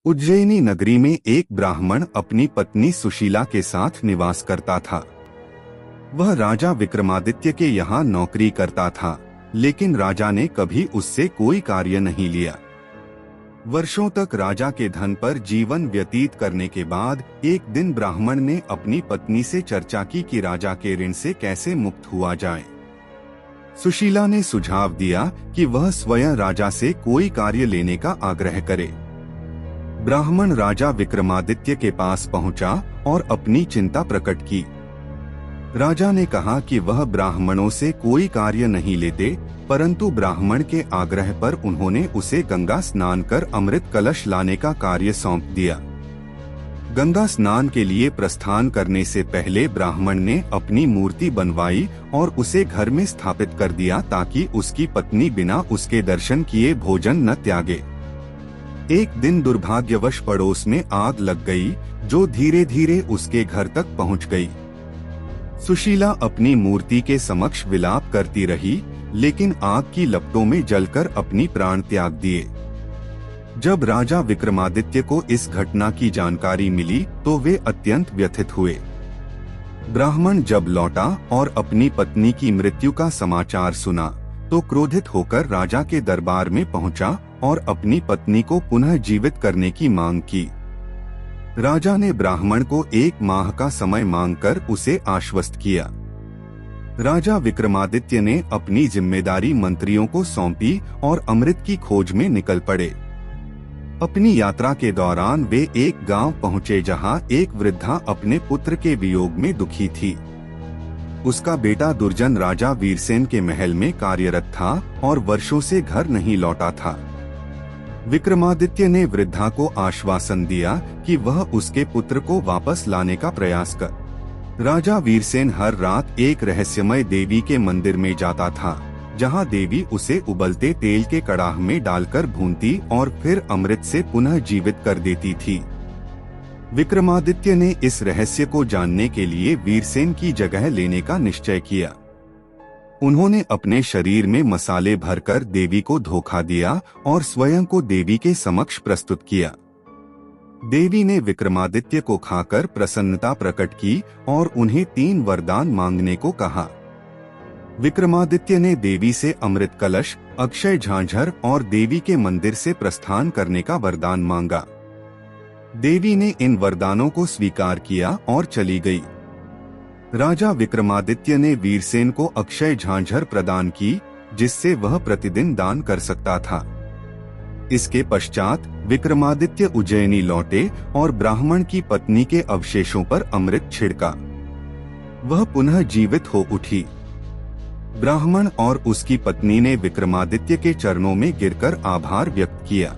उज्जैनी नगरी में एक ब्राह्मण अपनी पत्नी सुशीला के साथ निवास करता था। वह राजा विक्रमादित्य के यहाँ नौकरी करता था, लेकिन राजा ने कभी उससे कोई कार्य नहीं लिया। वर्षों तक राजा के धन पर जीवन व्यतीत करने के बाद एक दिन ब्राह्मण ने अपनी पत्नी से चर्चा की कि राजा के ऋण से कैसे मुक्त हुआ जाए। सुशीला ने सुझाव दिया कि वह स्वयं राजा से कोई कार्य लेने का आग्रह करे। ब्राह्मण राजा विक्रमादित्य के पास पहुंचा और अपनी चिंता प्रकट की। राजा ने कहा कि वह ब्राह्मणों से कोई कार्य नहीं लेते, परंतु ब्राह्मण के आग्रह पर उन्होंने उसे गंगा स्नान कर अमृत कलश लाने का कार्य सौंप दिया। गंगा स्नान के लिए प्रस्थान करने से पहले ब्राह्मण ने अपनी मूर्ति बनवाई और उसे घर में स्थापित कर दिया ताकि उसकी पत्नी बिना उसके दर्शन किए भोजन न त्यागे। एक दिन दुर्भाग्यवश पड़ोस में आग लग गई, जो धीरे धीरे उसके घर तक पहुंच गई। सुशीला अपनी मूर्ति के समक्ष विलाप करती रही, लेकिन आग की लपटों में जलकर अपनी प्राण त्याग दिए। जब राजा विक्रमादित्य को इस घटना की जानकारी मिली तो वे अत्यंत व्यथित हुए। ब्राह्मण जब लौटा और अपनी पत्नी की मृत्यु का समाचार सुना तो क्रोधित होकर राजा के दरबार में पहुंचा और अपनी पत्नी को पुनः जीवित करने की मांग की। राजा ने ब्राह्मण को 1 माह का समय मांगकर उसे आश्वस्त किया। राजा विक्रमादित्य ने अपनी जिम्मेदारी मंत्रियों को सौंपी और अमृत की खोज में निकल पड़े। अपनी यात्रा के दौरान वे एक गांव पहुंचे जहां एक वृद्धा अपने पुत्र के वियोग में दुखी थी। उसका बेटा दुर्जन राजा वीरसेन के महल में कार्यरत था और वर्षों से घर नहीं लौटा था। विक्रमादित्य ने वृद्धा को आश्वासन दिया कि वह उसके पुत्र को वापस लाने का प्रयास कर। राजा वीरसेन हर रात एक रहस्यमय देवी के मंदिर में जाता था, जहां देवी उसे उबलते तेल के कड़ाह में डालकर भूनती और फिर अमृत से पुनः जीवित कर देती थी। विक्रमादित्य ने इस रहस्य को जानने के लिए वीरसेन की जगह लेने का निश्चय किया। उन्होंने अपने शरीर में मसाले भरकर देवी को धोखा दिया और स्वयं को देवी के समक्ष प्रस्तुत किया। देवी ने विक्रमादित्य को खाकर प्रसन्नता प्रकट की और उन्हें 3 वरदान मांगने को कहा। विक्रमादित्य ने देवी से अमृत कलश, अक्षय झांझर और देवी के मंदिर से प्रस्थान करने का वरदान मांगा। देवी ने इन वरदानों को स्वीकार किया और चली गई। राजा विक्रमादित्य ने वीरसेन को अक्षय झांझर प्रदान की, जिससे वह प्रतिदिन दान कर सकता था। इसके पश्चात विक्रमादित्य उज्जैनी लौटे और ब्राह्मण की पत्नी के अवशेषों पर अमृत छिड़का। वह पुनः जीवित हो उठी। ब्राह्मण और उसकी पत्नी ने विक्रमादित्य के चरणों में गिरकर आभार व्यक्त किया।